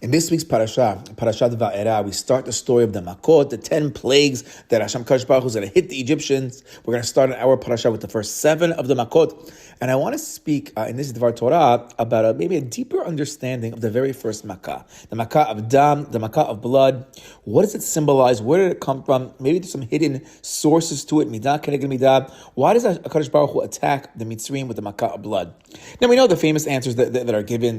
In this week's Parashat Vaera, we start the story of the Makot, the 10 plagues that Hashem Kadosh Baruch Hu is going to hit the Egyptians. We're going to start our Parashat with the first 7 of the Makot. And I want to speak in this Dvar Torah about maybe a deeper understanding of the very first Makkah. The Makkah of Dam, the Makkah of blood. What does it symbolize? Where did it come from? Maybe there's some hidden sources to it. Niddah, Keneged Niddah. Why does Kadosh Baruch Hu attack the Mitzrayim with the Makkah of blood? Now we know the famous answers that are given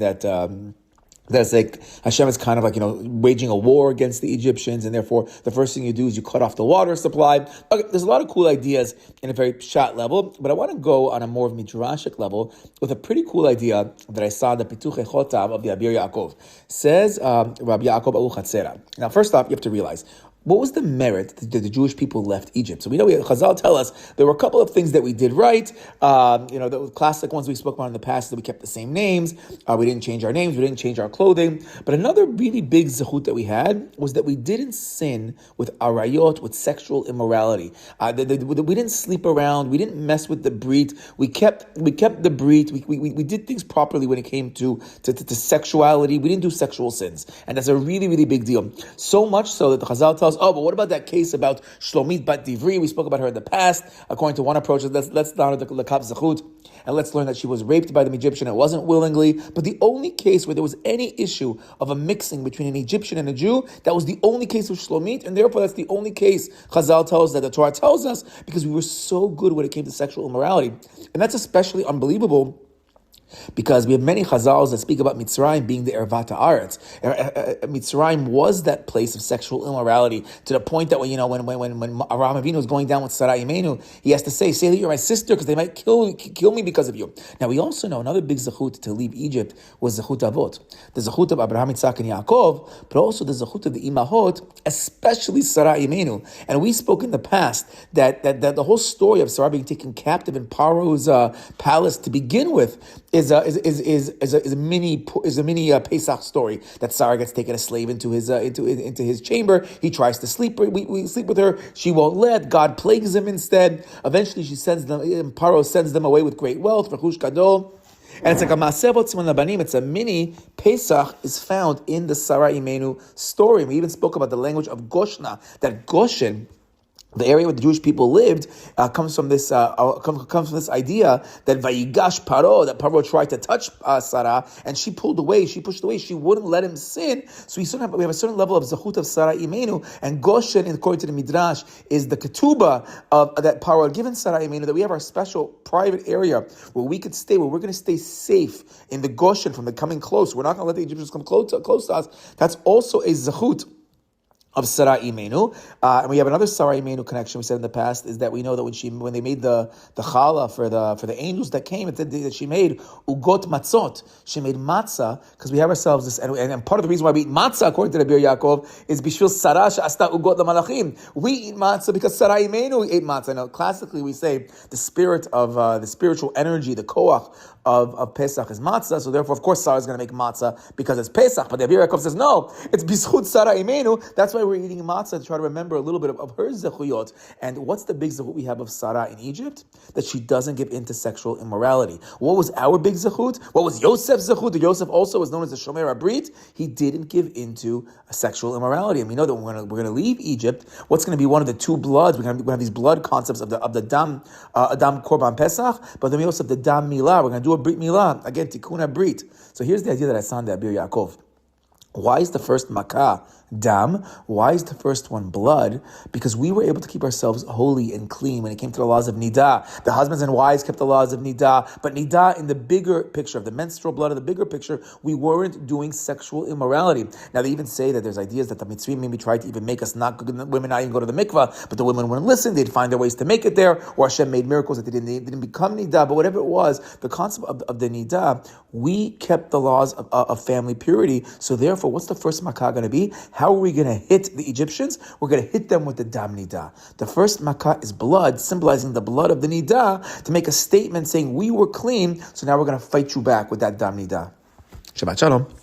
that's like Hashem is kind of like, waging a war against the Egyptians, and therefore the first thing you do is you cut off the water supply. Okay, there's a lot of cool ideas in a very short level, but I want to go on a more of midrashic level with a pretty cool idea that I saw in the Pituchei Chotav of the Abir Yaakov. Says Rabbi Yaakov Abu Chatzera. Now, first off, you have to realize, what was the merit that the Jewish people left Egypt? So we know Chazal tell us there were a couple of things that we did right. The classic ones we spoke about in the past, that we kept the same names. We didn't change our names. We didn't change our clothing. But another really big zechut that we had was that we didn't sin with arayot, with sexual immorality. We didn't sleep around. We didn't mess with the brit. We kept the brit. We did things properly when it came to sexuality. We didn't do sexual sins. And that's a really, really big deal. So much so that the Chazal tells, but what about that case about Shlomit Bat Divri? We spoke about her in the past. According to one approach, let's down the Kav Zechut, and let's learn that she was raped by the Egyptian. It wasn't willingly. But the only case where there was any issue of a mixing between an Egyptian and a Jew, that was the only case of Shlomit, and therefore that's the only case Chazal tells that the Torah tells us, because we were so good when it came to sexual immorality. And that's especially unbelievable because we have many Chazals that speak about Mitzrayim being the Ervat Haaretz. Mitzrayim was that place of sexual immorality, to the point that when Avraham Avinu was going down with Sarah Imenu, he has to say that you're my sister because they might kill me because of you. Now we also know another big zechut to leave Egypt was zechut Avot, the zechut of Abraham, Yitzhak, and Yaakov, but also the zechut of the Imahot, especially Sarah Imenu. And we spoke in the past that the whole story of Sarah being taken captive in Paro's palace to begin with is a mini Pesach story, that Sarah gets taken a slave into his chamber. He tries to sleep. We sleep with her. She won't let. God plagues him instead. Eventually, Paro sends them away with great wealth. Rechush Gadol. And it's like a Maaseh Tzimon Labanim. It's a mini Pesach is found in the Sarah Imenu story. We even spoke about the language of Goshna, that Goshen, the area where the Jewish people lived, comes from this idea that Vayigash Paro, that Paro tried to touch Sarah, and she pulled away, she pushed away, she wouldn't let him sin. So we have a certain level of zechut of Sarah Imenu, and Goshen, according to the Midrash, is the ketubah of that Paro had given Sarah Imenu, that we have our special private area where we could stay, where we're going to stay safe in the Goshen from the coming close. We're not going to let the Egyptians come close to us. That's also a zechut of Sarah Imenu. And we have another Sarah Imenu connection we said in the past, is that we know that when they made the challah for the angels that came, it said that she made ugot matzot. She made matzah, because we have ourselves this, and part of the reason why we eat matzah, according to the Bir Yaakov, is bishvil Sarah she'asta ugot lamalachim. We eat matzah because Sarah Imenu ate matzah. Now, classically we say the spirit of the spiritual energy, the koach of Pesach is matzah, so therefore, of course, Sarah is going to make matzah because it's Pesach. But the Abir Yaakov says, no, it's b'zchut Sarah Imenu. That's why we're eating matzah, to try to remember a little bit of her zechuyot. And what's the big zechut we have of Sarah in Egypt? That she doesn't give in to sexual immorality. What was our big zechut? What was Yosef's zechut? Yosef also was known as the Shomer HaBrit. He didn't give into a sexual immorality. And we know that we're going to leave Egypt. What's going to be one of the two bloods? We're going to have these blood concepts of the Dam Korban Pesach, but then we also have the Dam Milah. We're going to do a Brit Milah. Again, Tikkun HaBrit. So here's the idea that I saw in the Abir Yaakov. Why is the first Makkah Dam? Why is the first one blood? Because we were able to keep ourselves holy and clean when it came to the laws of niddah. The husbands and wives kept the laws of niddah, but niddah in the bigger picture, of the menstrual blood of the bigger picture, we weren't doing sexual immorality. Now they even say that there's ideas that the Mitzrayim maybe tried to even make us women not even go to the mikvah, but the women wouldn't listen. They'd find their ways to make it there, or Hashem made miracles that they didn't become niddah. But whatever it was, the concept of the niddah, we kept the laws of family purity. So therefore, what's the first Makkah going to be? How are we going to hit the Egyptians? We're going to hit them with the Dam Niddah. The first Makkah is blood, symbolizing the blood of the Niddah, to make a statement saying we were clean, so now we're going to fight you back with that Dam Niddah. Shabbat Shalom.